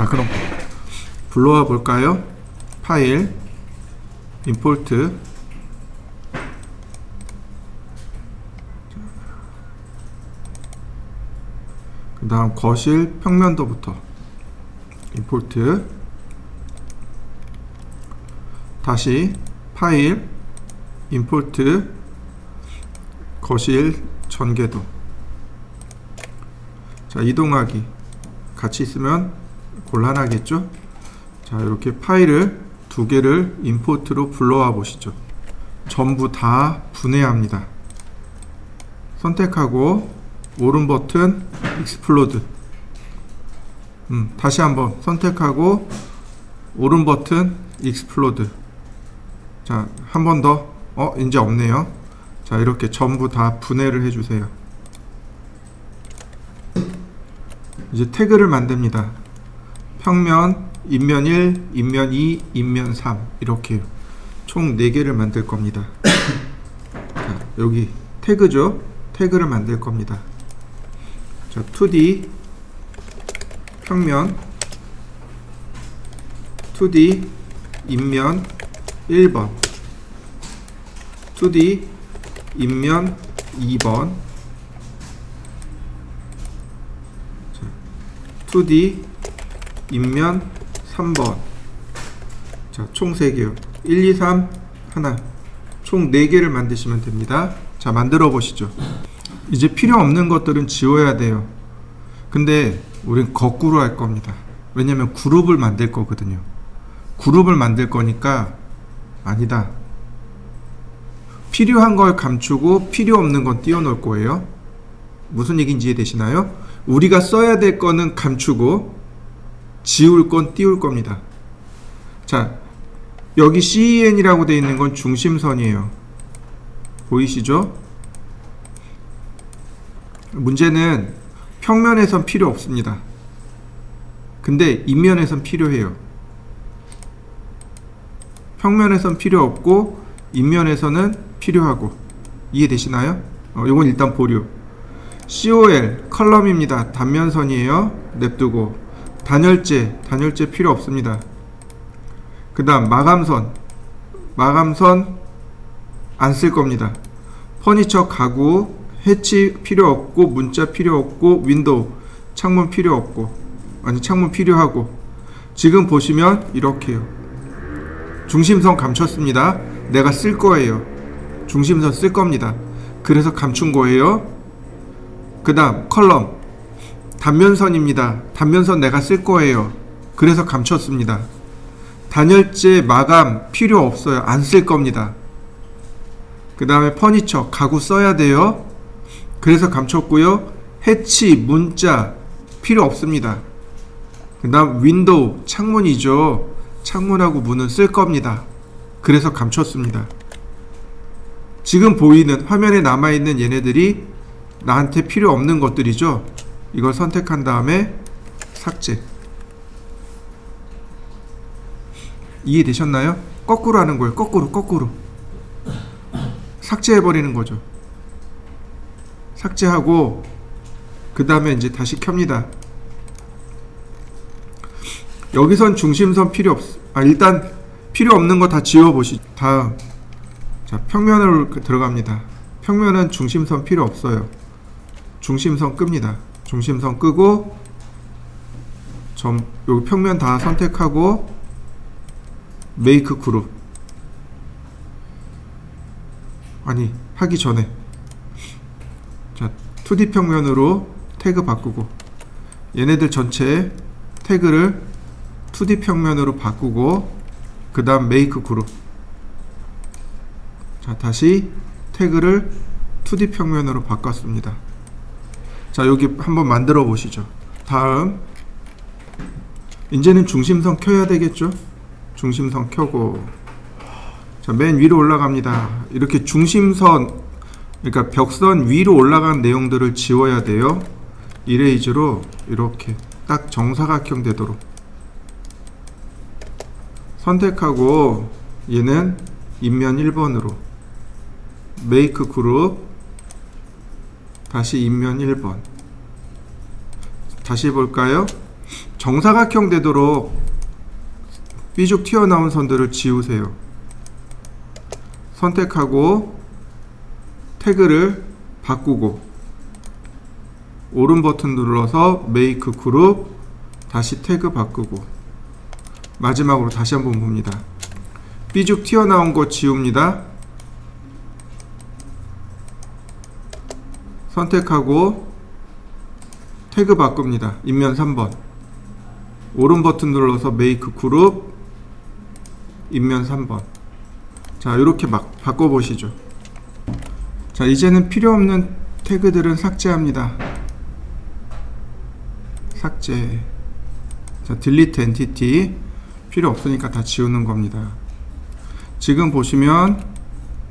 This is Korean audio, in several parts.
자, 그럼 불러와 볼까요? 파일, 임포트, 그 다음 거실 평면도부터 임포트, 다시 파일, 임포트, 거실 전개도. 자, 이동하기 같이 있으면 곤란하겠죠? 자, 이렇게 파일을 두 개를 임포트로 불러와 보시죠. 전부 다 분해합니다. 선택하고 오른 버튼 익스플로드. 다시 한번 선택하고 오른 버튼 익스플로드. 자, 한 번 더. 이제 없네요. 자, 이렇게 전부 다 분해를 해주세요. 이제 태그를 만듭니다. 평면, 인면 1, 인면 2, 인면 3 이렇게 총 4개를 만들 겁니다. 자, 여기 태그죠. 태그를 만들 겁니다. 자, 2D 평면, 2D 인면 1번, 2D 인면 2번, 2D 인면 3번. 자, 총 3개요. 1, 2, 3, 하나. 총 4개를 만드시면 됩니다. 자, 만들어 보시죠. 이제 필요 없는 것들은 지워야 돼요. 근데 우린 거꾸로 할 겁니다. 왜냐면 그룹을 만들 거거든요. 그룹을 만들 거니까 아니다. 필요한 걸 감추고 필요 없는 건 띄워놓을 거예요. 무슨 얘기인지 이해되시나요? 우리가 써야 될 거는 감추고 지울 건 띄울 겁니다. 자, 여기 CEN이라고 되어 있는 건 중심선이에요. 보이시죠? 문제는 평면에선 필요 없습니다. 근데 인면에선 필요해요. 평면에선 필요 없고 인면에서는 필요하고. 이해되시나요? 이건 일단 보류. COL 컬럼입니다. 단면선이에요. 냅두고. 단열재 필요 없습니다. 그 다음 마감선 안 쓸 겁니다. 퍼니처 가구 해치 필요 없고, 문자 필요 없고, 윈도우 창문 필요 없고, 아니 창문 필요하고. 지금 보시면 이렇게요. 중심선 감췄습니다. 내가 쓸 거예요. 중심선 쓸 겁니다. 그래서 감춘 거예요. 그 다음 컬럼 단면선입니다. 단면선 내가 쓸 거예요. 그래서 감췄습니다. 단열재 마감 필요 없어요. 안 쓸 겁니다. 그 다음에 퍼니처 가구 써야 돼요. 그래서 감췄고요. 해치 문자 필요 없습니다. 그 다음 윈도우 창문이죠. 창문하고 문은 쓸 겁니다. 그래서 감췄습니다. 지금 보이는 화면에 남아있는 얘네들이 나한테 필요 없는 것들이죠. 이걸 선택한 다음에 삭제. 이해되셨나요? 거꾸로 하는 거예요. 거꾸로 삭제해버리는 거죠. 삭제하고 그 다음에 이제 다시 켭니다. 여기선 중심선 필요 일단 필요 없는 거 다 지워보시죠. 다음, 자, 평면으로 들어갑니다. 평면은 중심선 필요 없어요. 중심선 끕니다. 중심선 끄고 여기 평면 다 선택하고 메이크 그룹. 아니, 하기 전에 자, 2D 평면으로 태그 바꾸고, 얘네들 전체 태그를 2D 평면으로 바꾸고, 그 다음 메이크 그룹. 자, 다시 태그를 2D 평면으로 바꿨습니다. 자, 여기 한번 만들어 보시죠. 다음, 이제는 중심선 켜야 되겠죠? 중심선 켜고, 자, 맨 위로 올라갑니다. 이렇게 중심선, 그러니까 벽선 위로 올라간 내용들을 지워야 돼요. 이레이저로 이렇게 딱 정사각형 되도록 선택하고, 얘는 인면 1번으로 메이크 그룹, 다시 인면 1번. 다시 볼까요? 정사각형 되도록 삐죽 튀어나온 선들을 지우세요. 선택하고 태그를 바꾸고 오른 버튼 눌러서 메이크 그룹, 다시 태그 바꾸고 마지막으로 다시 한번 봅니다. 삐죽 튀어나온 거 지웁니다. 선택하고 태그 바꿉니다. 인면 3번 오른 버튼 눌러서 메이크 그룹, 인면 3번. 자, 이렇게 막 바꿔보시죠. 자, 이제는 필요 없는 태그들은 삭제합니다. 삭제. 자, delete entity. 필요 없으니까 다 지우는 겁니다. 지금 보시면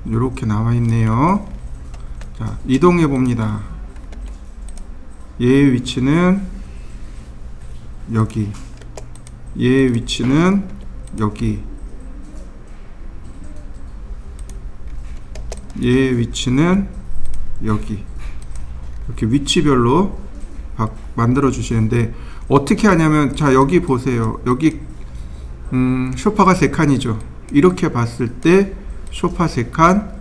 이렇게 나와 있네요. 자, 이동해 봅니다. 얘의 위치는 여기, 얘의 위치는 여기, 얘의 위치는 여기. 이렇게 위치별로 만들어 주시는데 어떻게 하냐면, 자, 여기 보세요. 여기 소파가 3칸이죠. 이렇게 봤을 때 소파 3칸,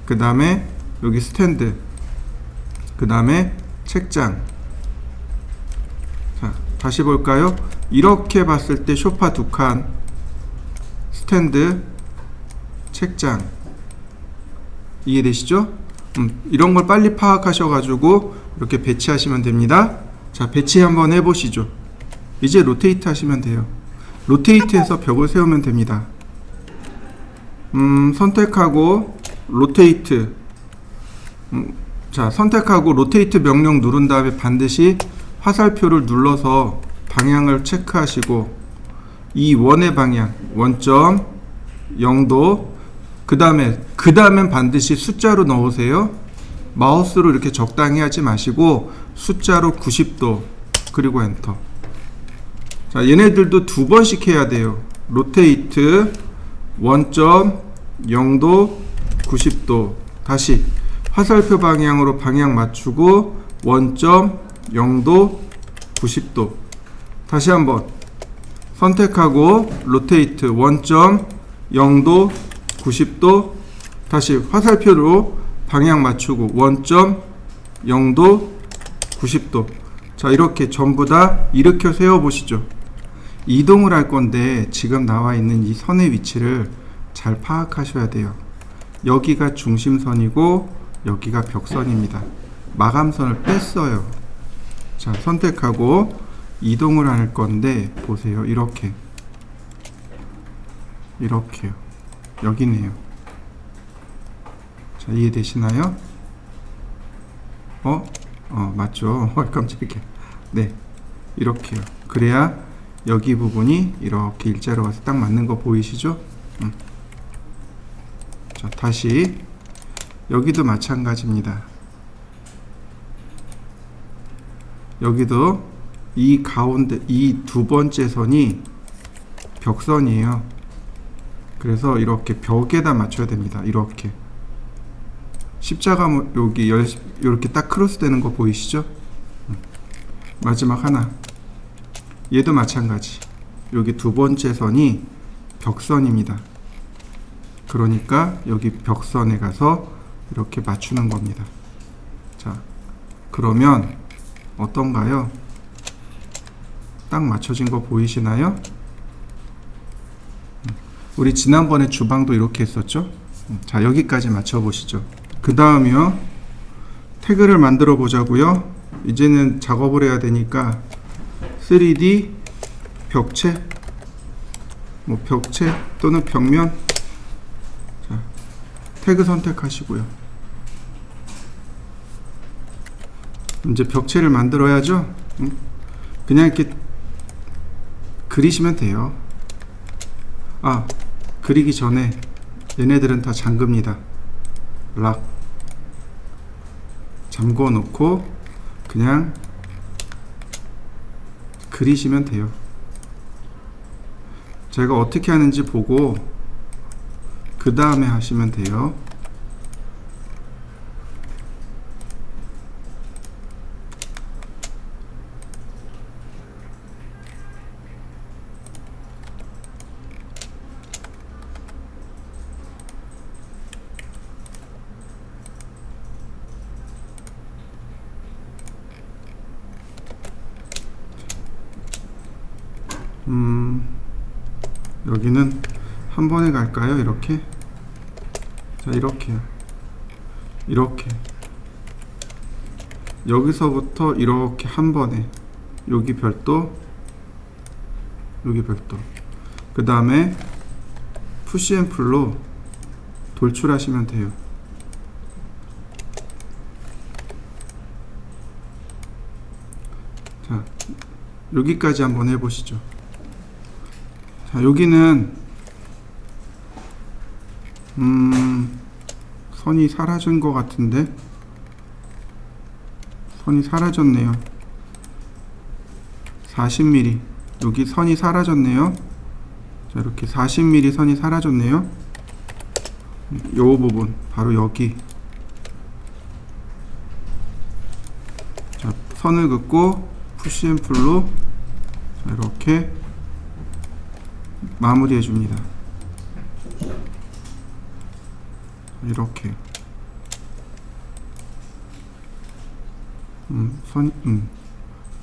그 다음에 여기 스탠드, 그 다음에 책장. 자, 다시 볼까요? 이렇게 봤을 때 소파 2칸, 스탠드, 책장. 이해되시죠? 이런 걸 빨리 파악하셔가지고 이렇게 배치하시면 됩니다. 자, 배치 한번 해보시죠. 이제 로테이트 하시면 돼요. 로테이트해서 벽을 세우면 됩니다. 선택하고 로테이트. 자, 선택하고 로테이트 명령 누른 다음에 반드시 화살표를 눌러서 방향을 체크하시고 이 원의 방향, 원점 0도, 그 다음엔 반드시 숫자로 넣으세요. 마우스로 이렇게 적당히 하지 마시고 숫자로 90도, 그리고 엔터. 자, 얘네들도 2번씩 해야 돼요. 로테이트 원점 0도 90도. 다시 화살표 방향으로 방향 맞추고 원점 0도 90도. 다시 한번 선택하고 로테이트 원점 0도 90도. 다시 화살표로 방향 맞추고 원점 0도 90도. 자, 이렇게 전부 다 일으켜 세워 보시죠. 이동을 할 건데 지금 나와 있는 이 선의 위치를 잘 파악하셔야 돼요. 여기가 중심선이고 여기가 벽선입니다. 마감선을 뺐어요. 자, 선택하고 이동을 할 건데 보세요. 이렇게요. 여기네요. 자, 이해되시나요? 맞죠? 깜짝이야. 네, 이렇게요. 그래야 여기 부분이 이렇게 일자로 가서 딱 맞는 거 보이시죠? 자, 다시 여기도 마찬가지입니다. 여기도 이 가운데 이 2번째 선이 벽선이에요. 그래서 이렇게 벽에다 맞춰야 됩니다. 이렇게 십자가 여기 이렇게 딱 크로스 되는 거 보이시죠? 마지막 하나, 얘도 마찬가지. 여기 2번째 선이 벽선입니다. 그러니까 여기 벽선에 가서 이렇게 맞추는 겁니다. 자, 그러면 어떤가요? 딱 맞춰진 거 보이시나요? 우리 지난번에 주방도 이렇게 했었죠? 자, 여기까지 맞춰 보시죠. 그 다음이요, 태그를 만들어 보자고요. 이제는 작업을 해야 되니까 3D 벽체, 벽체 또는 벽면. 자, 태그 선택하시고요. 이제 벽체를 만들어야죠. 그냥 이렇게 그리시면 돼요. 그리기 전에 얘네들은 다 잠깁니다. 락 잠궈 놓고 그냥 그리시면 돼요. 제가 어떻게 하는지 보고 그 다음에 하시면 돼요. 여기는 한 번에 갈까요? 이렇게. 자, 이렇게요. 이렇게. 여기서부터 이렇게 한 번에. 여기 별도, 여기 별도. 그 다음에 푸시 앤 풀로 돌출하시면 돼요. 자, 여기까지 한번 해보시죠. 자, 여기는 선이 사라진 것 같은데, 선이 사라졌네요. 40mm. 여기 선이 사라졌네요. 자, 이렇게 40mm 선이 사라졌네요. 요 부분 바로 여기. 자, 선을 긋고 푸시 앤 풀로 이렇게 마무리해 줍니다. 이렇게.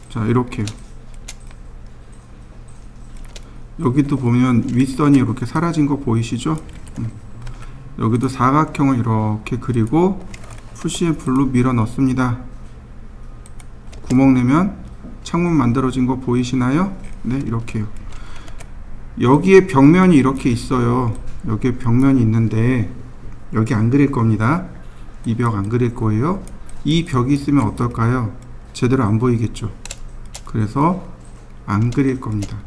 자, 이렇게요. 여기도 보면 윗선이 이렇게 사라진 거 보이시죠? 여기도 사각형을 이렇게 그리고 푸시 앤 풀로 밀어 넣습니다. 구멍 내면 창문 만들어진 거 보이시나요? 네, 이렇게요. 여기에 벽면이 이렇게 있어요. 여기에 벽면이 있는데 여기 안 그릴 겁니다. 이 벽 안 그릴 거예요. 이 벽이 있으면 어떨까요? 제대로 안 보이겠죠. 그래서 안 그릴 겁니다.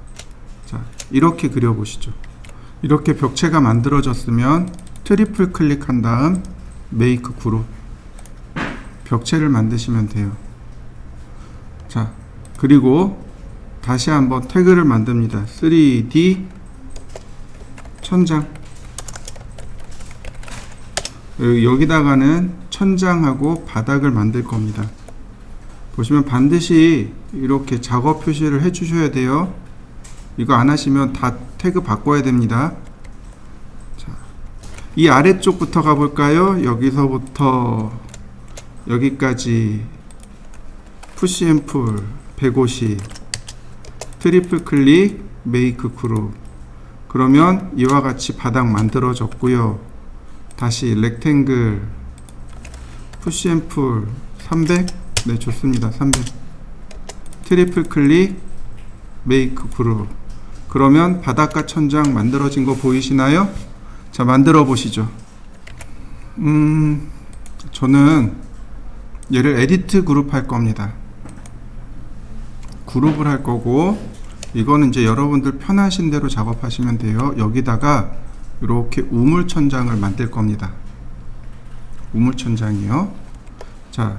자, 이렇게 그려보시죠. 이렇게 벽체가 만들어졌으면 트리플 클릭한 다음 메이크 그룹, 벽체를 만드시면 돼요. 자, 그리고 다시 한번 태그를 만듭니다. 3D 천장. 여기다가는 천장하고 바닥을 만들 겁니다. 보시면 반드시 이렇게 작업 표시를 해 주셔야 돼요. 이거 안 하시면 다 태그 바꿔야 됩니다. 자, 이 아래쪽부터 가볼까요? 여기서부터 여기까지 푸시 앤 풀 150, 트리플 클릭, 메이크 그룹. 그러면 이와 같이 바닥 만들어졌고요. 다시 렉탱글, 푸시 앤 풀 300. 네, 좋습니다. 300. 트리플 클릭, 메이크 그룹. 그러면 바닥과 천장 만들어진 거 보이시나요? 자, 만들어 보시죠. 저는 얘를 에디트 그룹 할 겁니다. 그룹을 할 거고, 이거는 이제 여러분들 편하신 대로 작업하시면 돼요. 여기다가 이렇게 우물 천장을 만들 겁니다. 우물 천장이요. 자,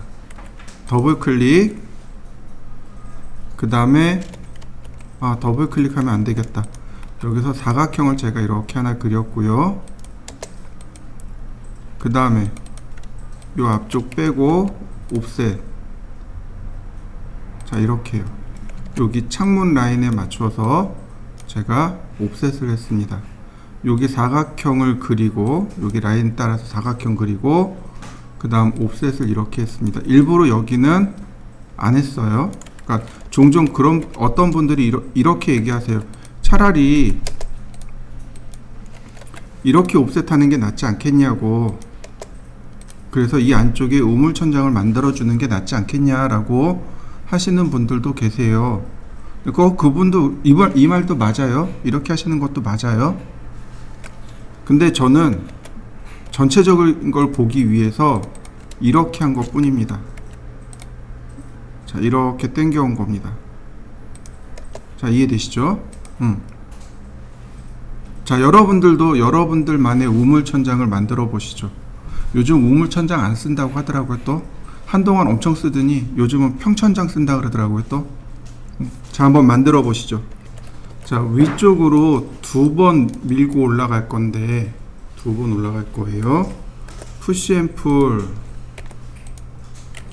더블 클릭. 그 다음에 더블 클릭하면 안 되겠다. 여기서 사각형을 제가 이렇게 하나 그렸고요. 그 다음에 요 앞쪽 빼고 옵셋. 자, 이렇게요. 여기 창문 라인에 맞춰서 제가 옵셋을 했습니다. 여기 사각형을 그리고 여기 라인 따라서 사각형 그리고 그 다음 옵셋을 이렇게 했습니다. 일부러 여기는 안 했어요. 그러니까 종종 그런 어떤 분들이 이렇게 얘기하세요. 차라리 이렇게 옵셋하는 게 낫지 않겠냐고. 그래서 이 안쪽에 우물 천장을 만들어 주는 게 낫지 않겠냐라고 하시는 분들도 계세요. 그분도 이 말도 맞아요. 이렇게 하시는 것도 맞아요. 근데 저는 전체적인 걸 보기 위해서 이렇게 한 것 뿐입니다. 자, 이렇게 당겨 온 겁니다. 자, 이해되시죠? 자, 여러분들도 여러분들만의 우물 천장을 만들어 보시죠. 요즘 우물 천장 안 쓴다고 하더라고요. 또 한동안 엄청 쓰더니 요즘은 평천장 쓴다 그러더라고요. 또 자, 한번 만들어 보시죠. 자, 위쪽으로 2번 밀고 올라갈 건데 2번 올라갈 거예요. 푸시 앤 풀.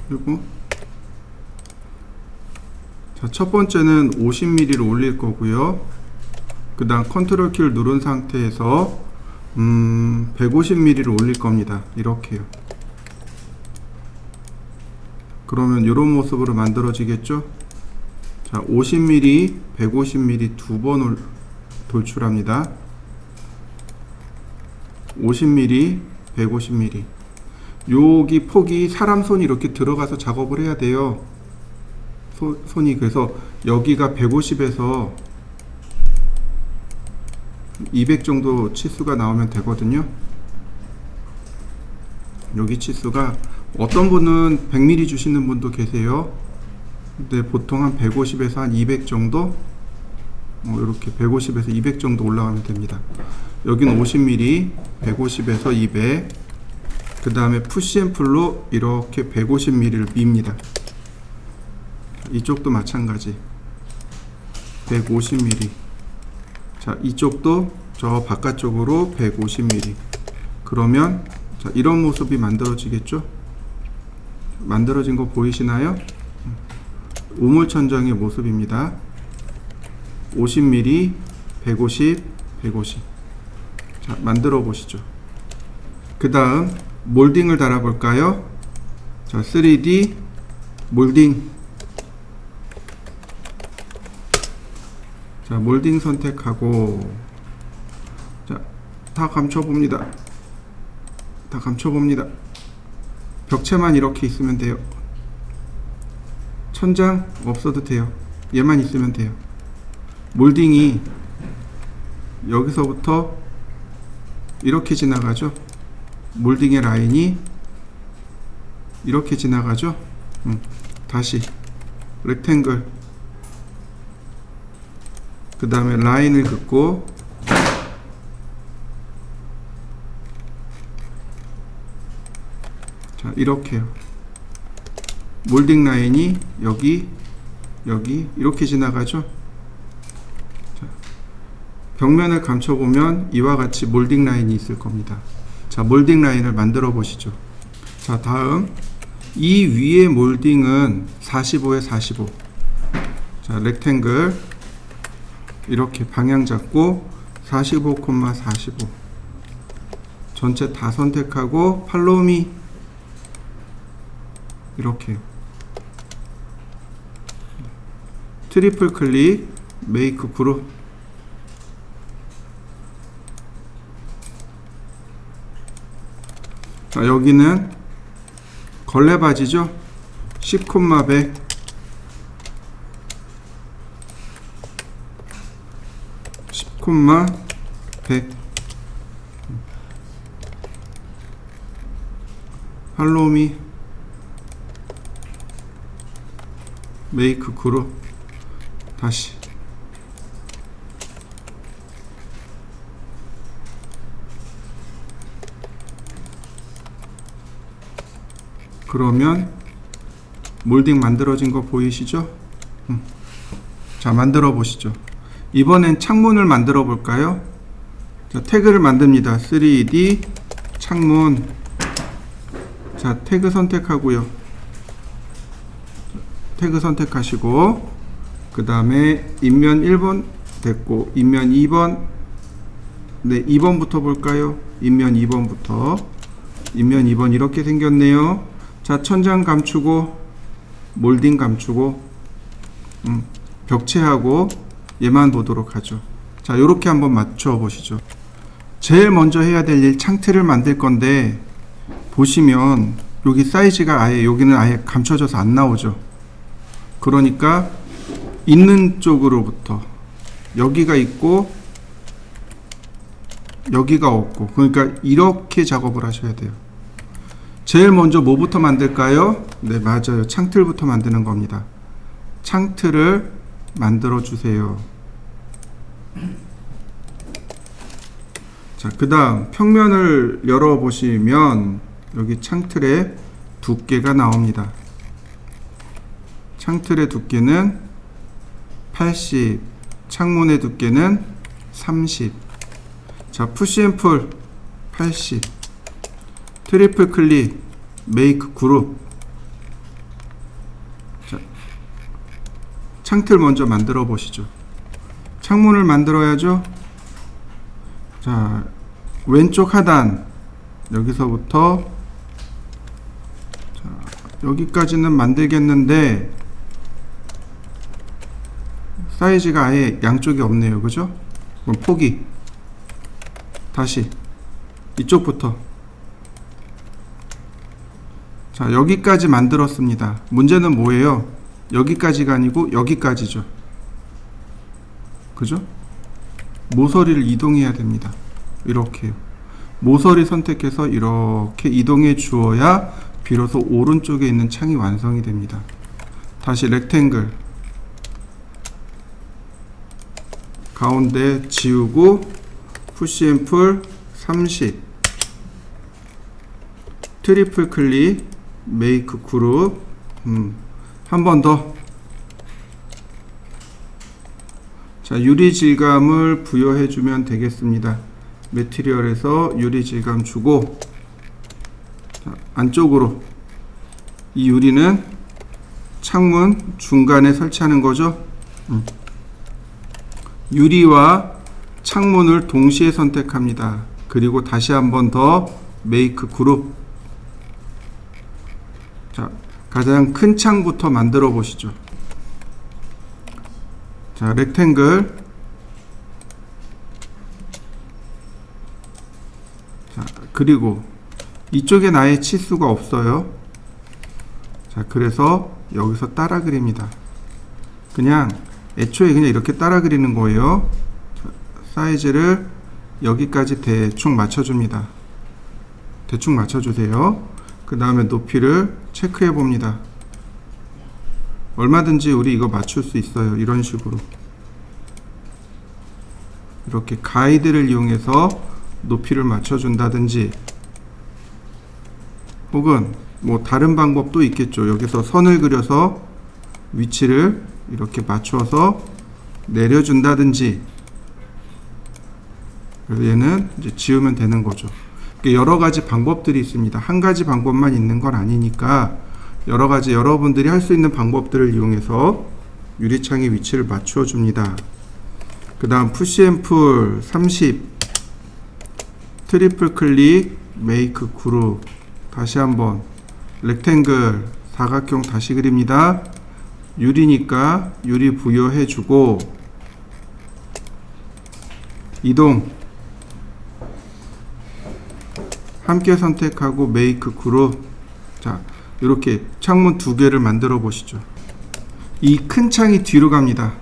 그리고 자, 첫 번째는 50mm를 올릴 거고요. 그 다음 컨트롤 키를 누른 상태에서 150mm를 올릴 겁니다. 이렇게요. 그러면 이런 모습으로 만들어지겠죠? 자, 50mm, 150mm 두 번 돌출합니다. 50mm, 150mm. 여기 폭이 사람 손이 이렇게 들어가서 작업을 해야 돼요. 손이. 그래서 여기가 150에서 200 정도 치수가 나오면 되거든요. 여기 치수가 어떤 분은 100mm 주시는 분도 계세요. 근데 보통 한 150에서 한 200 정도, 이렇게 150에서 200 정도 올라가면 됩니다. 여기는 50mm, 150에서 200. 그 다음에 푸시앤풀로 이렇게 150mm를 밉니다. 이쪽도 마찬가지 150mm. 자, 이쪽도 저 바깥쪽으로 150mm. 그러면 자, 이런 모습이 만들어지겠죠? 만들어진 거 보이시나요? 우물천장의 모습입니다. 50mm, 150, 150. 자, 만들어 보시죠. 그 다음 몰딩을 달아 볼까요? 자, 3D 몰딩. 자, 몰딩 선택하고, 자, 다 감춰봅니다. 다 감춰봅니다. 벽체만 이렇게 있으면 돼요. 천장 없어도 돼요. 얘만 있으면 돼요. 몰딩이 여기서부터 이렇게 지나가죠. 몰딩의 라인이 이렇게 지나가죠. 다시 렉탱글, 그 다음에 라인을 긋고, 자, 이렇게요. 몰딩 라인이 여기 이렇게 지나가죠. 자, 벽면을 감춰보면 이와 같이 몰딩 라인이 있을 겁니다. 자, 몰딩 라인을 만들어 보시죠. 자, 다음 이 위에 몰딩은 45에 45. 자, 렉탱글 이렇게 방향 잡고 45,45 전체 다 선택하고 팔로우미 이렇게 트리플 클릭, 메이크 그룹. 자, 여기는 걸레바지죠. 10,100 10,100 팔로우미 메이크 그룹. 다시 그러면 몰딩 만들어진 거 보이시죠? 자, 만들어 보시죠. 이번엔 창문을 만들어 볼까요? 자, 태그를 만듭니다. 3D 창문. 자, 태그 선택하고요. 태그 선택하시고, 그 다음에 인면 1번 됐고, 인면 2번. 네, 2번부터 볼까요? 인면 2번부터. 인면 2번 이렇게 생겼네요. 자, 천장 감추고, 몰딩 감추고, 벽체하고 얘만 보도록 하죠. 자, 요렇게 한번 맞춰 보시죠. 제일 먼저 해야 될 일, 창틀을 만들 건데, 보시면 여기 사이즈가 아예, 여기는 아예 감춰져서 안 나오죠. 그러니까 있는 쪽으로부터 여기가 있고 여기가 없고, 그러니까 이렇게 작업을 하셔야 돼요. 제일 먼저 뭐부터 만들까요? 네, 맞아요. 창틀부터 만드는 겁니다. 창틀을 만들어 주세요. 자, 그 다음 평면을 열어 보시면 여기 창틀의 두께가 나옵니다. 창틀의 두께는 80, 창문의 두께는 30. 자, 푸시앤풀 80, 트리플 클릭, 메이크 그룹. 자, 창틀 먼저 만들어 보시죠. 창문을 만들어야죠. 자, 왼쪽 하단 여기서부터, 자, 여기까지는 만들겠는데 사이즈가 아예 양쪽이 없네요. 그죠? 그럼 포기. 다시 이쪽부터. 자, 여기까지 만들었습니다. 문제는 뭐예요? 여기까지가 아니고 여기까지죠. 그죠? 모서리를 이동해야 됩니다. 이렇게요. 모서리 선택해서 이렇게 이동해 주어야 비로소 오른쪽에 있는 창이 완성이 됩니다. 다시 렉탱글 가운데 지우고 푸시 앤 풀 30 트리플 클릭 메이크 그룹 한 번 더. 자, 유리 질감을 부여해 주면 되겠습니다. 매티리얼에서 유리 질감 주고, 자, 안쪽으로 이 유리는 창문 중간에 설치하는 거죠. 유리와 창문을 동시에 선택합니다. 그리고 다시 한 번 더 메이크 그룹. 자, 가장 큰 창부터 만들어 보시죠. 자, 렉탱글. 자, 그리고 이쪽에 나의 치수가 없어요. 자, 그래서 여기서 따라 그립니다. 그냥 애초에 그냥 이렇게 따라 그리는 거예요. 자, 사이즈를 여기까지 대충 맞춰줍니다. 대충 맞춰주세요. 그 다음에 높이를 체크해 봅니다. 얼마든지 우리 이거 맞출 수 있어요. 이런 식으로 이렇게 가이드를 이용해서 높이를 맞춰준다든지, 혹은 뭐 다른 방법도 있겠죠. 여기서 선을 그려서 위치를 이렇게 맞춰서 내려준다든지. 그래서 얘는 이제 지우면 되는 거죠. 여러 가지 방법들이 있습니다. 한 가지 방법만 있는 건 아니니까 여러 가지 여러분들이 할 수 있는 방법들을 이용해서 유리창의 위치를 맞추어 줍니다. 그 다음 푸시 앤 풀 30 트리플 클릭 메이크 그룹. 다시 한번 렉탱글 사각형 다시 그립니다. 유리니까 유리 부여해 주고, 이동 함께 선택하고 메이크 그룹. 자, 이렇게 창문 두 개를 만들어 보시죠. 이 큰 창이 뒤로 갑니다.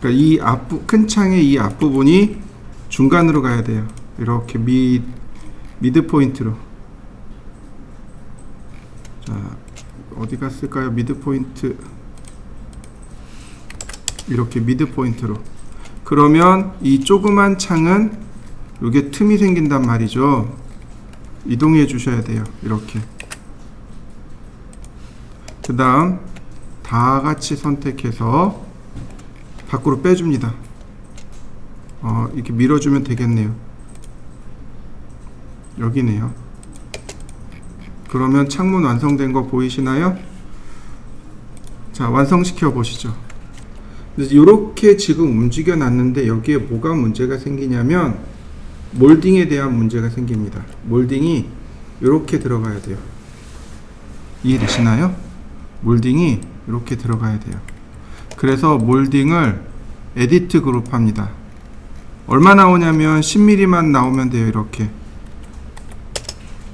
그러니까 이 큰 창의 이 앞부분이 중간으로 가야 돼요. 이렇게 미드 포인트로. 자, 어디 갔을까요? 미드 포인트. 이렇게 미드 포인트로. 그러면 이 조그만 창은 이게 틈이 생긴단 말이죠. 이동해 주셔야 돼요. 이렇게. 그 다음 다 같이 선택해서 밖으로 빼줍니다. 이렇게 밀어주면 되겠네요. 여기네요. 그러면 창문 완성된 거 보이시나요? 자, 완성시켜 보시죠. 이렇게 지금 움직여 놨는데 여기에 뭐가 문제가 생기냐면 몰딩에 대한 문제가 생깁니다. 몰딩이 이렇게 들어가야 돼요. 이해되시나요? 몰딩이 이렇게 들어가야 돼요. 그래서 몰딩을 에디트 그룹 합니다. 얼마 나오냐면 10mm만 나오면 돼요. 이렇게.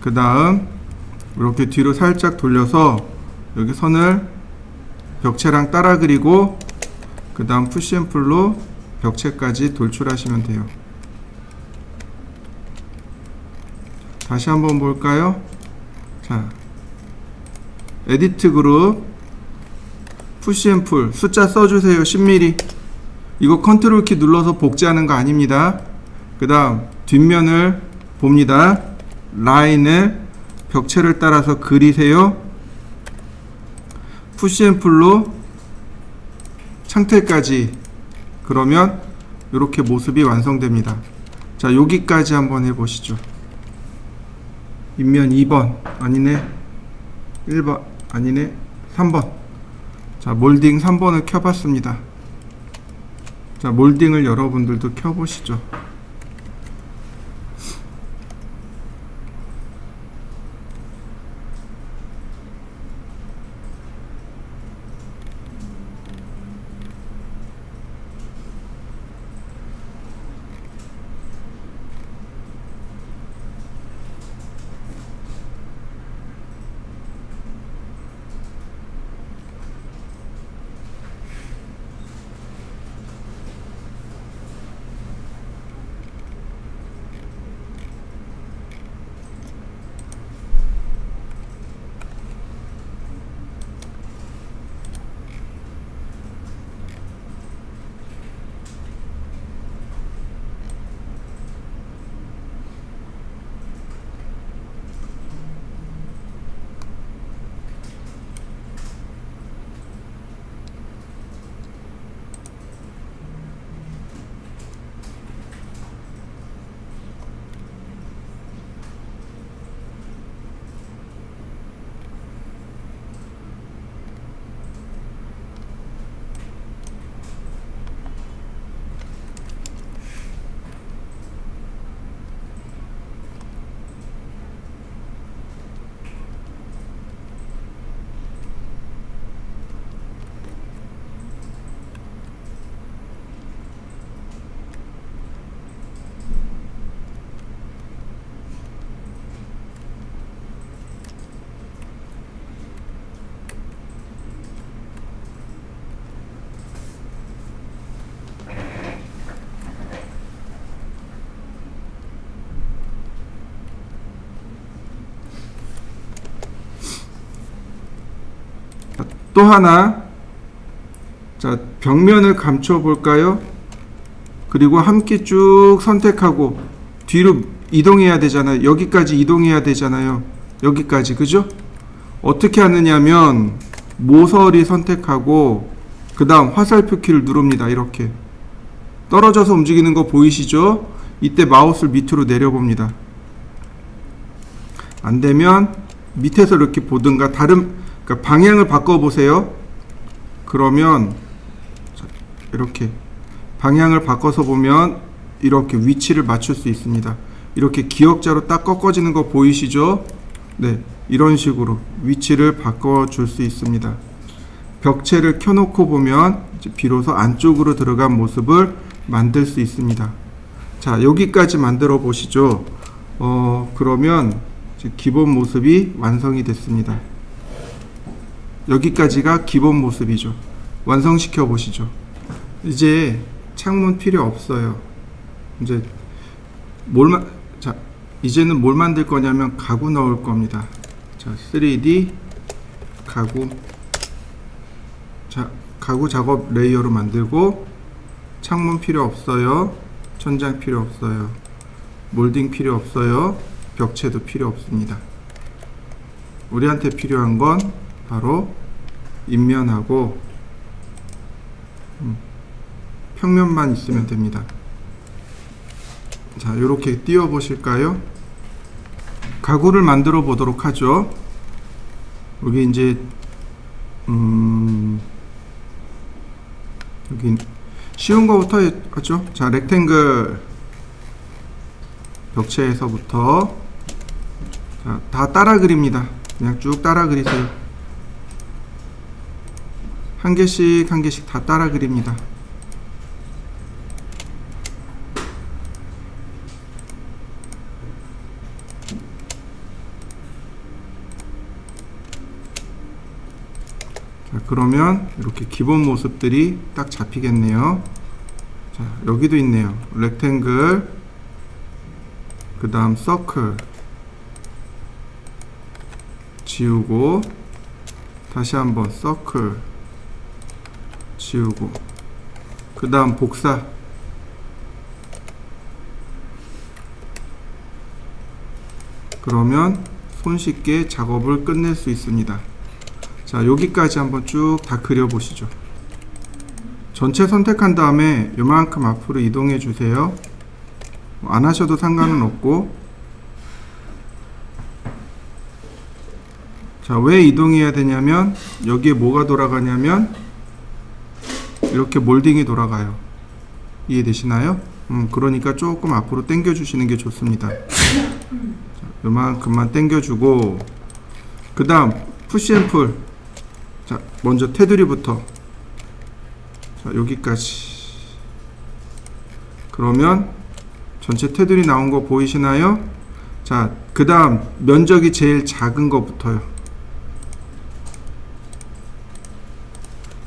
그 다음 이렇게 뒤로 살짝 돌려서 여기 선을 벽체랑 따라 그리고, 그 다음 푸시 앤 풀로 벽체까지 돌출하시면 돼요. 다시 한번 볼까요? 자, 에디트 그룹 푸시 앤 풀 숫자 써주세요. 10mm. 이거 컨트롤 키 눌러서 복제하는 거 아닙니다. 그 다음 뒷면을 봅니다. 라인을 벽체를 따라서 그리세요. 푸시 앤 풀로 창틀까지. 그러면 이렇게 모습이 완성됩니다. 자, 여기까지 한번 해보시죠. 윗면 2번 아니네, 1번 아니네, 3번. 자, 몰딩 3번을 켜봤습니다. 자, 몰딩을 여러분들도 켜보시죠. 또 하나, 자, 벽면을 감춰 볼까요? 그리고 함께 쭉 선택하고 뒤로 이동해야 되잖아요. 여기까지 이동해야 되잖아요. 여기까지, 그죠? 어떻게 하느냐면 모서리 선택하고 그 다음 화살표 키를 누릅니다. 이렇게 떨어져서 움직이는 거 보이시죠? 이때 마우스를 밑으로 내려봅니다. 안되면 밑에서 이렇게 보든가 다른, 그러니까 방향을 바꿔보세요. 그러면 이렇게 방향을 바꿔서 보면 이렇게 위치를 맞출 수 있습니다. 이렇게 기역자로 딱 꺾어지는 거 보이시죠? 네, 이런 식으로 위치를 바꿔줄 수 있습니다. 벽체를 켜놓고 보면 이제 비로소 안쪽으로 들어간 모습을 만들 수 있습니다. 자, 여기까지 만들어 보시죠. 그러면 이제 기본 모습이 완성이 됐습니다. 여기까지가 기본 모습이죠. 완성시켜 보시죠. 이제 창문 필요 없어요. 이제 자, 이제는 뭘 만들 거냐면 가구 넣을 겁니다. 자, 3D 가구. 자, 가구 작업 레이어로 만들고 창문 필요 없어요. 천장 필요 없어요. 몰딩 필요 없어요. 벽체도 필요 없습니다. 우리한테 필요한 건 바로 인면하고 평면만 있으면 됩니다. 자, 이렇게 띄워 보실까요? 가구를 만들어 보도록 하죠. 여기 이제 여기 쉬운 거부터 하죠. 자, 렉탱글 벽체에서부터 자, 다 따라 그립니다. 그냥 쭉 따라 그리세요. 한 개씩 한 개씩 다 따라 그립니다. 자, 그러면 이렇게 기본 모습들이 딱 잡히겠네요. 자, 여기도 있네요. 렉탱글, 그 다음 서클 지우고 다시 한번 서클 지우고 그 다음 복사, 그러면 손쉽게 작업을 끝낼 수 있습니다. 자, 여기까지 한번 쭉 다 그려 보시죠. 전체 선택한 다음에 요만큼 앞으로 이동해 주세요. 안 하셔도 상관은 없고. 자, 왜 이동해야 되냐면 여기에 뭐가 돌아가냐면 이렇게 몰딩이 돌아가요. 이해되시나요? 그러니까 조금 앞으로 당겨 주시는 게 좋습니다. 자, 요만큼만 당겨 주고 그 다음 푸시앤풀. 자, 먼저 테두리부터 자, 여기까지. 그러면 전체 테두리 나온 거 보이시나요? 자, 그 다음 면적이 제일 작은 거부터요.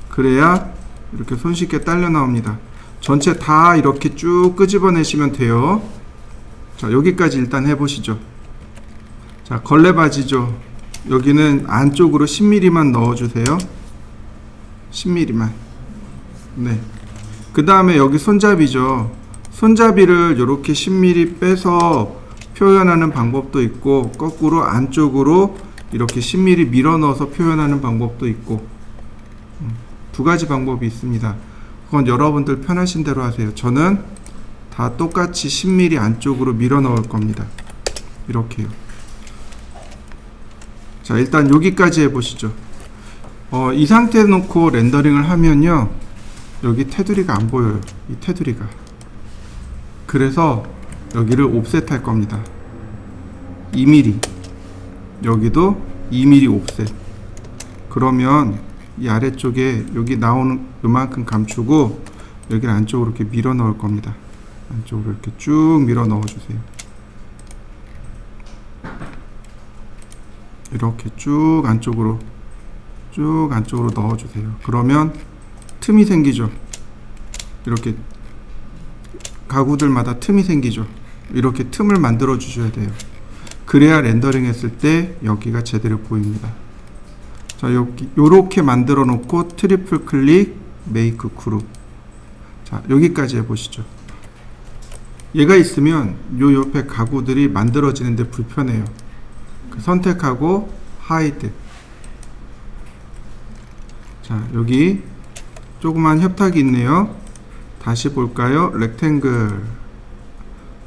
그래야 이렇게 손쉽게 딸려 나옵니다. 전체 다 이렇게 쭉 끄집어내시면 돼요. 자, 여기까지 일단 해보시죠. 자, 걸레바지죠. 여기는 안쪽으로 10mm만 넣어주세요. 10mm만. 네. 그 다음에 여기 손잡이죠. 손잡이를 이렇게 10mm 빼서 표현하는 방법도 있고, 거꾸로 안쪽으로 이렇게 10mm 밀어 넣어서 표현하는 방법도 있고, 두 가지 방법이 있습니다. 그건 여러분들 편하신 대로 하세요. 저는 다 똑같이 10mm 안쪽으로 밀어 넣을 겁니다. 이렇게요. 자, 일단 여기까지 해보시죠. 이 상태에 놓고 렌더링을 하면요, 여기 테두리가 안 보여요. 이 테두리가. 그래서 여기를 옵셋 할 겁니다. 2mm. 여기도 2mm 옵셋. 그러면 이 아래쪽에 여기 나오는 요만큼 감추고 여기를 안쪽으로 이렇게 밀어 넣을 겁니다. 안쪽으로 이렇게 쭉 밀어 넣어 주세요. 이렇게 쭉 안쪽으로 넣어 주세요. 그러면 틈이 생기죠. 이렇게 가구들마다 틈이 생기죠. 이렇게 틈을 만들어 주셔야 돼요. 그래야 렌더링 했을 때 여기가 제대로 보입니다. 자, 요렇게 만들어 놓고 트리플 클릭 메이크 그룹. 자, 여기까지 해보시죠. 얘가 있으면 요 옆에 가구들이 만들어지는데 불편해요. 선택하고 하이드. 자, 여기 조그만 협탁이 있네요. 다시 볼까요? 렉탱글.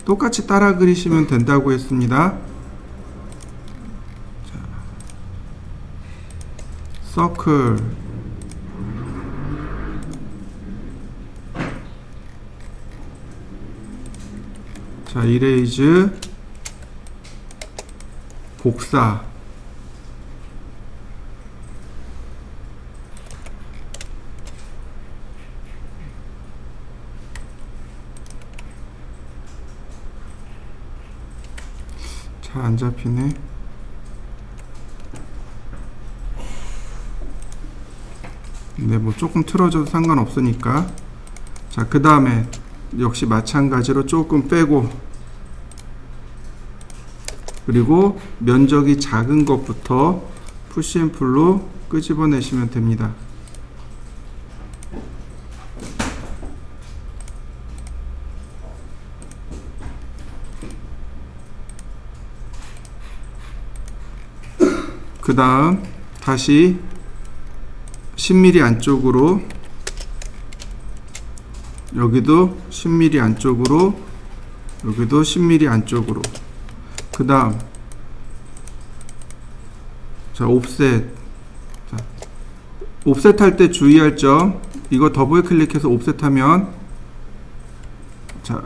똑같이 따라 그리시면 된다고 했습니다. 자, 서클. 자, 이레이즈. 복사. 잘 안 잡히네. 근데 뭐 조금 틀어져도 상관없으니까. 자, 그 다음에 역시 마찬가지로 조금 빼고, 그리고 면적이 작은 것부터 푸시 앤 풀로 끄집어내시면 됩니다. 그 다음 다시 10mm 안쪽으로, 여기도 10mm 안쪽으로, 여기도 10mm 안쪽으로. 그 다음 자, 옵셋. 자, 옵셋 할 때 주의할 점, 이거 더블 클릭해서 옵셋 하면 자,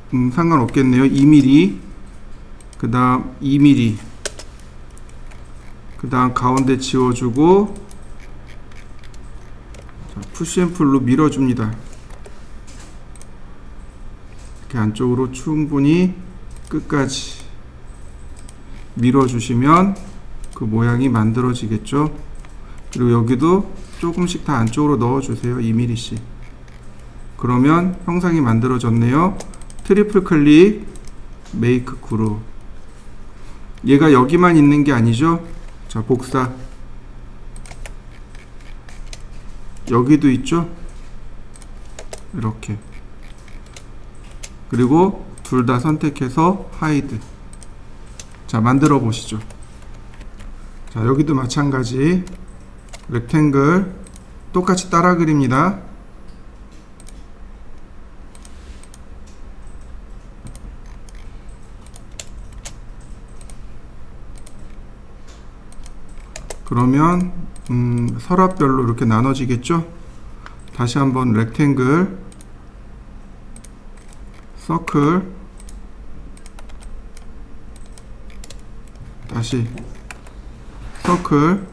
상관없겠네요. 2mm, 그 다음 2mm, 그 다음 가운데 지워주고, 자, 푸시 앤 풀로 밀어줍니다. 이렇게 안쪽으로 충분히 끝까지 밀어주시면 그 모양이 만들어지겠죠. 그리고 여기도 조금씩 다 안쪽으로 넣어주세요. 2mm씩. 그러면 형상이 만들어졌네요. 트리플 클릭 메이크 그룹. 얘가 여기만 있는 게 아니죠. 자, 복사. 여기도 있죠. 이렇게. 그리고 둘 다 선택해서 하이드. 자, 만들어 보시죠. 자, 여기도 마찬가지 렉탱글 똑같이 따라 그립니다. 그러면 서랍별로 이렇게 나눠지겠죠. 다시 한번 렉탱글, 서클, 다시 서클,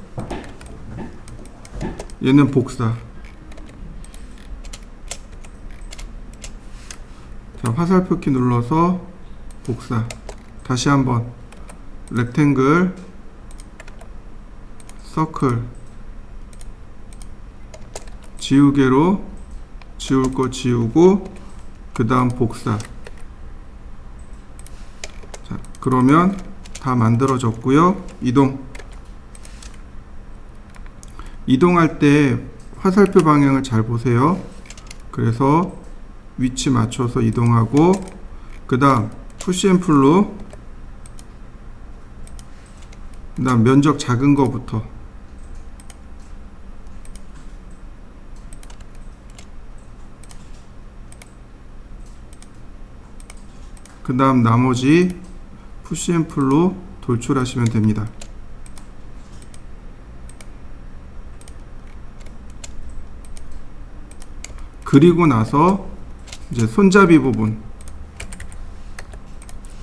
얘는 복사. 자, 화살표 키 눌러서 복사. 다시 한번 렉탱글, 서클, 지우개로 지울 거 지우고, 그 다음 복사. 자, 그러면 다 만들어졌고요. 이동할 때 화살표 방향을 잘 보세요. 그래서 위치 맞춰서 이동하고, 그 다음 푸시 앤 풀로, 그 다음 면적 작은 거부터, 그 다음 나머지 푸시 앤 풀로 돌출하시면 됩니다. 그리고 나서 이제 손잡이 부분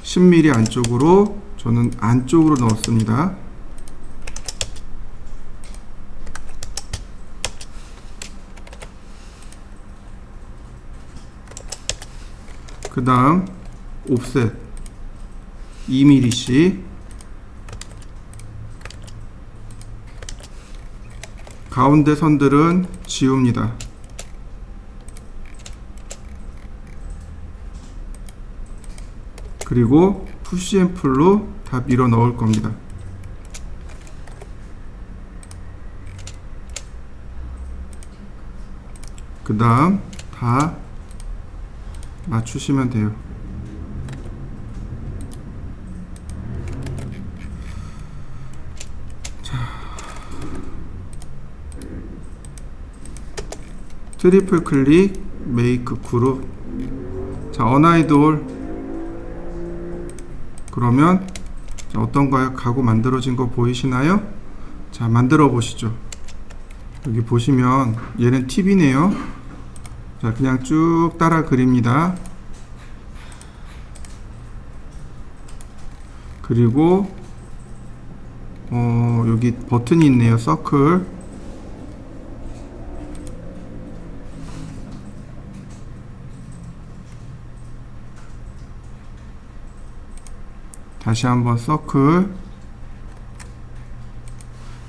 10mm 안쪽으로, 저는 안쪽으로 넣었습니다. 그 다음 옵셋 2mm씩, 가운데 선들은 지웁니다. 그리고 푸시 앤 풀로 다 밀어 넣을 겁니다. 그 다음 다 맞추시면 돼요. 자, 트리플 클릭 메이크 그룹. 자, 언아이돌. 그러면 자, 어떤가요? 가구 만들어진 거 보이시나요? 자, 만들어 보시죠. 여기 보시면 얘는 팁이네요. 자, 그냥 쭉 따라 그립니다. 그리고 여기 버튼이 있네요. 서클. 다시 한번 서클.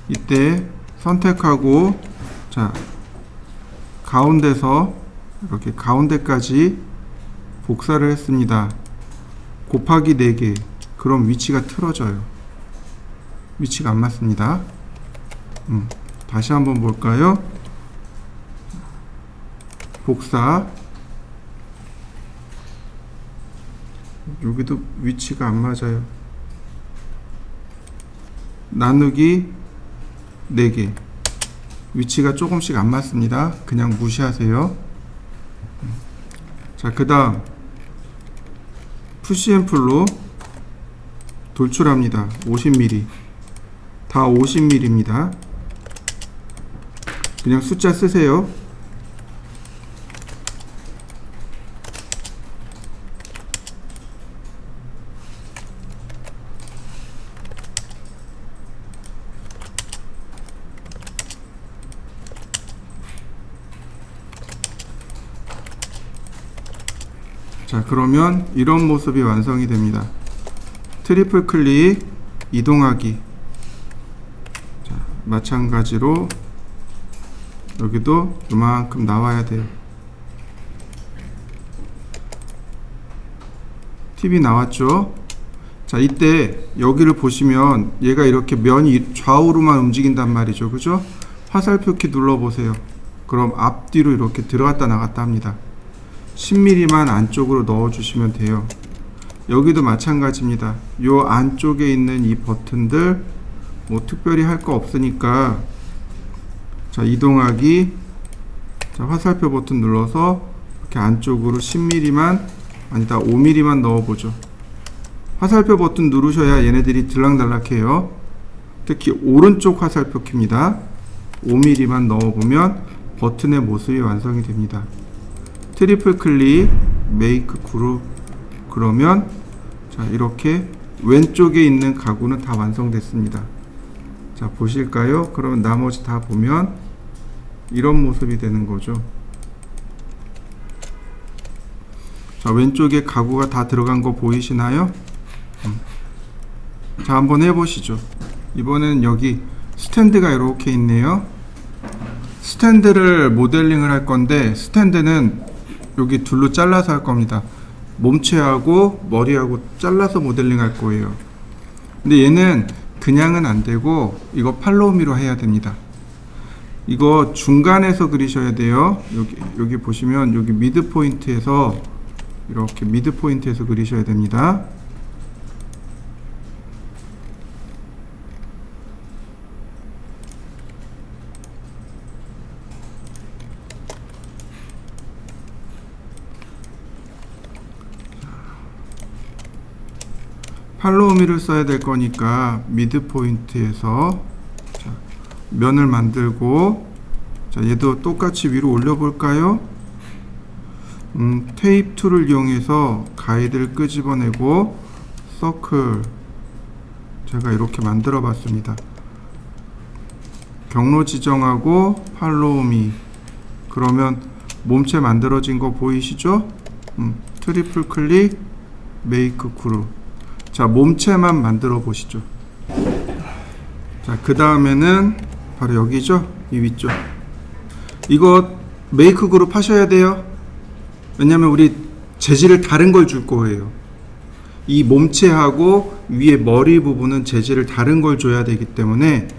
이때 선택하고, 자, 가운데서 이렇게 가운데까지 복사를 했습니다. 곱하기 4개. 그럼 위치가 틀어져요. 위치가 안 맞습니다. 다시 한번 볼까요? 복사. 여기도 위치가 안 맞아요. 나누기 4개. 위치가 조금씩 안 맞습니다. 그냥 무시하세요. 자, 그 다음 푸시 앤 풀로 돌출합니다. 50mm. 다 50mm입니다. 그냥 숫자 쓰세요. 자, 그러면 이런 모습이 완성이 됩니다. 트리플 클릭, 이동하기. 자, 마찬가지로 여기도 이만큼 나와야 돼요. 팁이 나왔죠? 자, 이때 여기를 보시면 얘가 이렇게 면이 좌우로만 움직인단 말이죠. 그죠? 화살표 키 눌러보세요. 그럼 앞뒤로 이렇게 들어갔다 나갔다 합니다. 10mm만 안쪽으로 넣어주시면 돼요. 여기도 마찬가지입니다. 요 안쪽에 있는 이 버튼들 뭐 특별히 할 거 없으니까, 자, 이동하기. 자, 화살표 버튼 눌러서 이렇게 안쪽으로 10mm만, 아니다 5mm만 넣어보죠. 화살표 버튼 누르셔야 얘네들이 들락날락해요. 특히 오른쪽 화살표 키입니다. 5mm만 넣어보면 버튼의 모습이 완성이 됩니다. 트리플 클릭 메이크 그룹. 그러면 자, 이렇게 왼쪽에 있는 가구는 다 완성됐습니다. 자, 보실까요? 그러면 나머지 다 보면 이런 모습이 되는 거죠. 자, 왼쪽에 가구가 다 들어간 거 보이시나요? 자, 한번 해보시죠. 이번엔 여기 스탠드가 이렇게 있네요. 스탠드를 모델링을 할 건데, 스탠드는 여기 둘로 잘라서 할 겁니다. 몸체하고 머리하고 잘라서 모델링 할 거예요. 근데 얘는 그냥은 안 되고 이거 팔로우미로 해야 됩니다. 이거 중간에서 그리셔야 돼요. 여기 보시면 여기 미드 포인트에서 이렇게 미드 포인트에서 그리셔야 됩니다. 팔로우미를 써야 될 거니까 미드 포인트에서 자, 면을 만들고, 자, 얘도 똑같이 위로 올려 볼까요? 테이프 툴을 이용해서 가이드를 끄집어내고 서클, 제가 이렇게 만들어 봤습니다. 경로 지정하고 팔로우미. 그러면 몸체 만들어진 거 보이시죠? 트리플 클릭 메이크 그룹. 자, 몸체만 만들어 보시죠. 자, 그 다음에는 바로 여기죠? 이 위쪽. 이거 메이크 그룹 하셔야 돼요. 왜냐면 우리 재질을 다른 걸 줄 거예요. 이 몸체하고 위에 머리 부분은 재질을 다른 걸 줘야 되기 때문에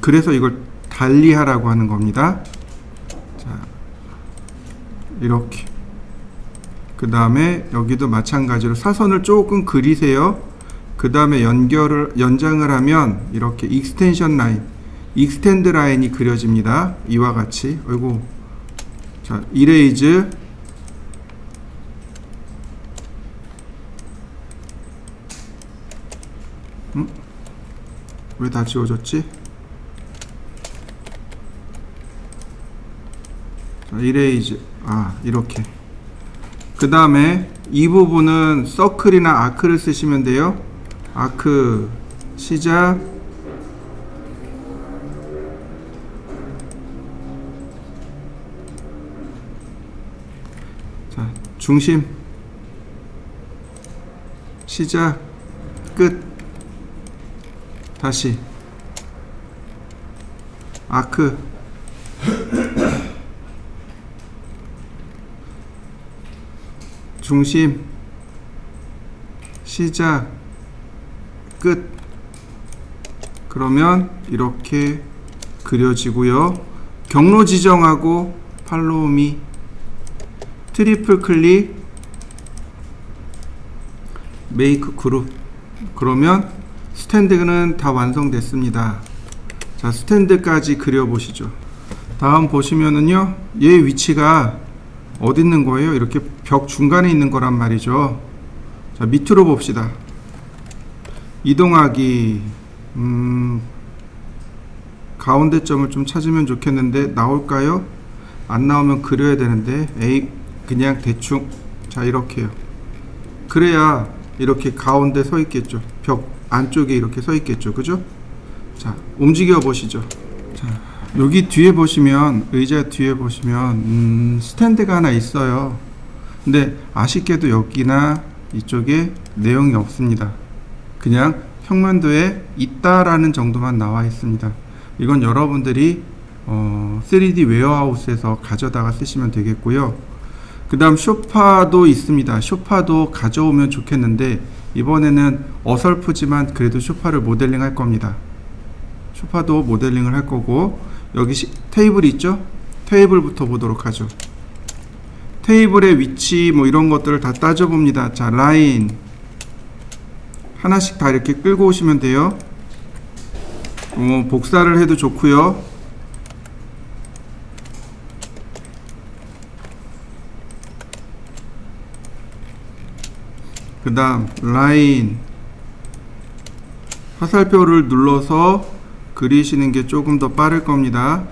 그래서 이걸 달리 하라고 하는 겁니다. 자, 이렇게. 그 다음에 여기도 마찬가지로 사선을 조금 그리세요. 그 다음에 연장을 하면 이렇게 익스텐션 라인, 익스텐드 라인이 그려집니다. 이와 같이. 아이고. 자, 이레이즈. 왜 다 지워졌지? 자, 이레이즈. 이렇게. 그 다음에 이 부분은 서클이나 아크를 쓰시면 돼요. 아크 시작. 자, 중심 시작 끝. 다시 아크 중심 시작 끝. 그러면 이렇게 그려지고요. 경로 지정하고 팔로우미 트리플 클릭 메이크 그룹. 그러면 스탠드는 다 완성됐습니다. 자, 스탠드까지 그려보시죠. 다음 보시면은요, 얘 위치가 어디 있는 거예요? 이렇게 벽 중간에 있는 거란 말이죠. 자, 밑으로 봅시다. 이동하기. 가운데 점을 좀 찾으면 좋겠는데 나올까요? 안 나오면 그려야 되는데 그냥 대충. 자, 이렇게요. 그래야 이렇게 가운데 서 있겠죠. 벽 안쪽에 이렇게 서 있겠죠. 그죠? 자, 움직여 보시죠. 자, 여기 뒤에 보시면, 의자 뒤에 보시면 스탠드가 하나 있어요. 근데 아쉽게도 여기나 이쪽에 내용이 없습니다. 그냥 평면도에 있다라는 정도만 나와 있습니다. 이건 여러분들이 3D 웨어하우스에서 가져다가 쓰시면 되겠고요. 그 다음 소파도 있습니다. 소파도 가져오면 좋겠는데 이번에는 어설프지만 그래도 소파를 모델링 할 겁니다. 소파도 모델링을 할 거고, 여기 테이블 있죠? 테이블부터 보도록 하죠. 테이블의 위치 뭐 이런 것들을 다 따져봅니다. 자, 라인 하나씩 다 이렇게 끌고 오시면 돼요. 복사를 해도 좋고요. 그 다음 라인 화살표를 눌러서 그리시는 게 조금 더 빠를 겁니다.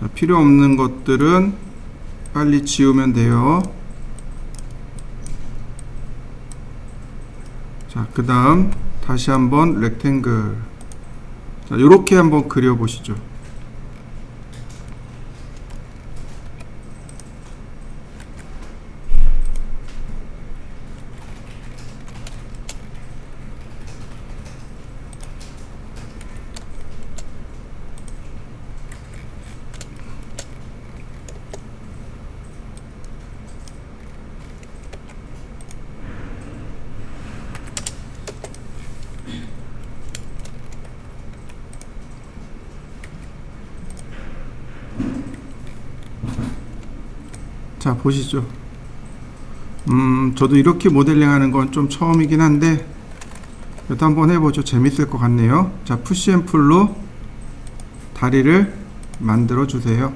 자, 필요 없는 것들은 빨리 지우면 돼요. 자, 그 다음 다시 한번 렉탱글. 자, 요렇게 한번 그려보시죠. 자, 보시죠. 저도 이렇게 모델링 하는 건 좀 처음이긴 한데 그래도 한번 해보죠. 재밌을 것 같네요. 자, 푸시 앤 풀로 다리를 만들어 주세요.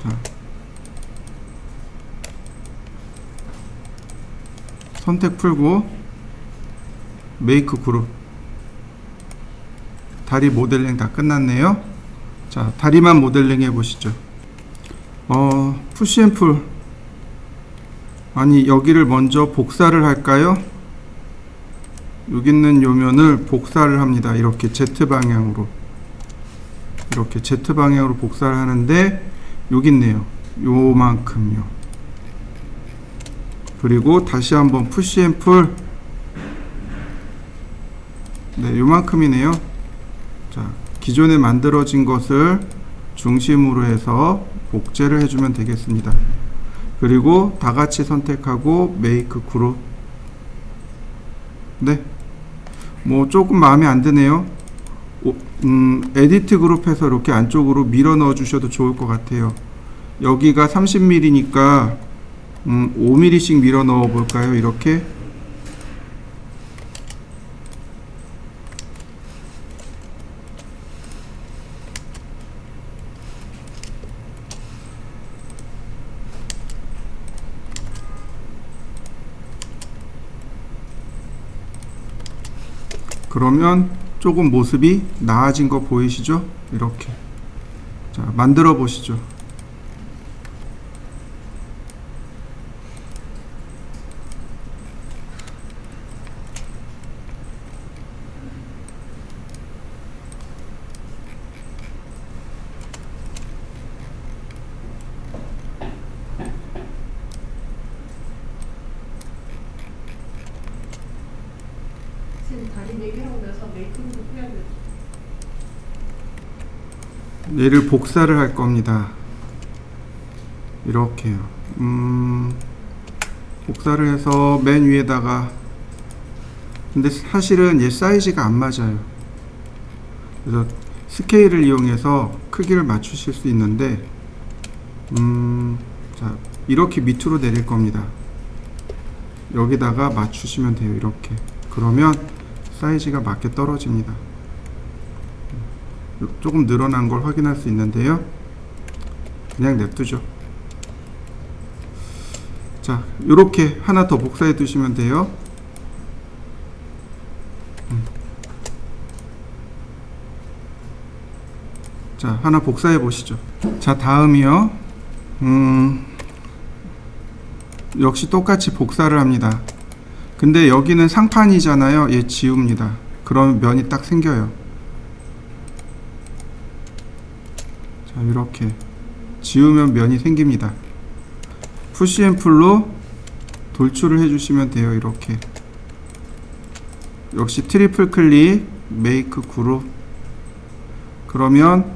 자, 선택 풀고 메이크 그룹. 다리 모델링 다 끝났네요. 자, 다리만 모델링 해보시죠. 푸시 앤 풀. 아니, 여기를 먼저 복사를 할까요? 여기 있는 요면을 복사를 합니다. 이렇게 Z방향으로. 이렇게 Z방향으로 복사를 하는데 여기 있네요. 요만큼요. 그리고 다시 한번 푸시 앤 풀. 네, 요만큼이네요. 자, 기존에 만들어진 것을 중심으로 해서 복제를 해주면 되겠습니다. 그리고 다 같이 선택하고 메이크 그룹. 네, 뭐 조금 마음에 안 드네요. 에디트 그룹에서 이렇게 안쪽으로 밀어 넣어 주셔도 좋을 것 같아요. 여기가 30mm니까 5mm씩 밀어 넣어 볼까요? 이렇게. 그러면 조금 모습이 나아진 거 보이시죠? 이렇게. 자, 만들어 보시죠. 지금 다른 얘기하고 나서 메이크업도 해야 돼. 얘를 복사를 할 겁니다. 이렇게요. 복사를 해서 맨 위에다가, 근데 사실은 얘 사이즈가 안 맞아요. 그래서 스케일을 이용해서 크기를 맞추실 수 있는데, 자, 이렇게 밑으로 내릴 겁니다. 여기다가 맞추시면 돼요. 이렇게. 그러면 사이즈가 맞게 떨어집니다. 조금 늘어난 걸 확인할 수 있는데요. 그냥 냅두죠. 자, 요렇게 하나 더 복사해 두시면 돼요. 자, 하나 복사해 보시죠. 자, 다음이요. 역시 똑같이 복사를 합니다. 근데 여기는 상판이잖아요. 얘 지웁니다. 그럼 면이 딱 생겨요. 자, 이렇게 지우면 면이 생깁니다. 푸시 앤 풀로 돌출을 해주시면 돼요. 이렇게. 역시 트리플 클릭, 메이크 그룹. 그러면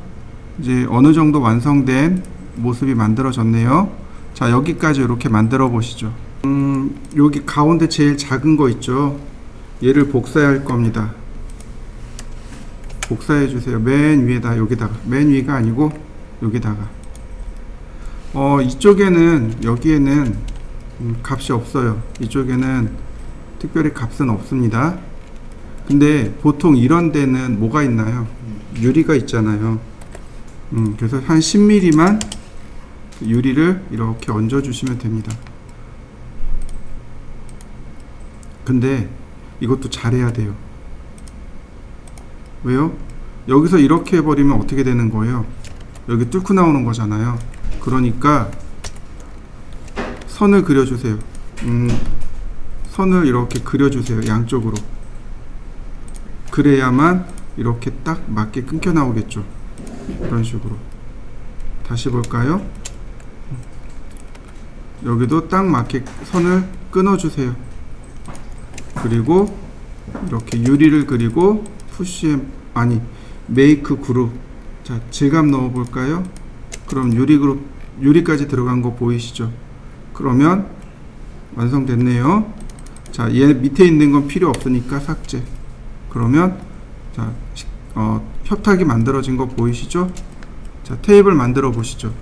이제 어느 정도 완성된 모습이 만들어졌네요. 자, 여기까지 이렇게 만들어 보시죠. 여기 가운데 제일 작은 거 있죠. 얘를 복사할 겁니다. 복사해 주세요. 맨 위에다, 여기다가. 맨 위가 아니고 여기다가. 이쪽에는, 여기에는 값이 없어요. 이쪽에는 특별히 값은 없습니다. 근데 보통 이런 데는 뭐가 있나요? 유리가 있잖아요. 그래서 한 10mm만 유리를 이렇게 얹어 주시면 됩니다. 근데 이것도 잘해야 돼요. 왜요? 여기서 이렇게 해버리면 어떻게 되는 거예요? 여기 뚫고 나오는 거잖아요. 그러니까 선을 그려주세요. 선을 이렇게 그려주세요. 양쪽으로. 그래야만 이렇게 딱 맞게 끊겨 나오겠죠. 이런 식으로. 다시 볼까요? 여기도 딱 맞게 선을 끊어주세요. 그리고 이렇게 유리를 그리고 메이크 그룹. 자, 질감 넣어 볼까요? 그럼 유리까지 들어간 거 보이시죠? 그러면 완성됐네요. 자, 얘 밑에 있는 건 필요 없으니까 삭제. 그러면 자, 협탁이 만들어진 거 보이시죠? 자, 테이블 만들어 보시죠.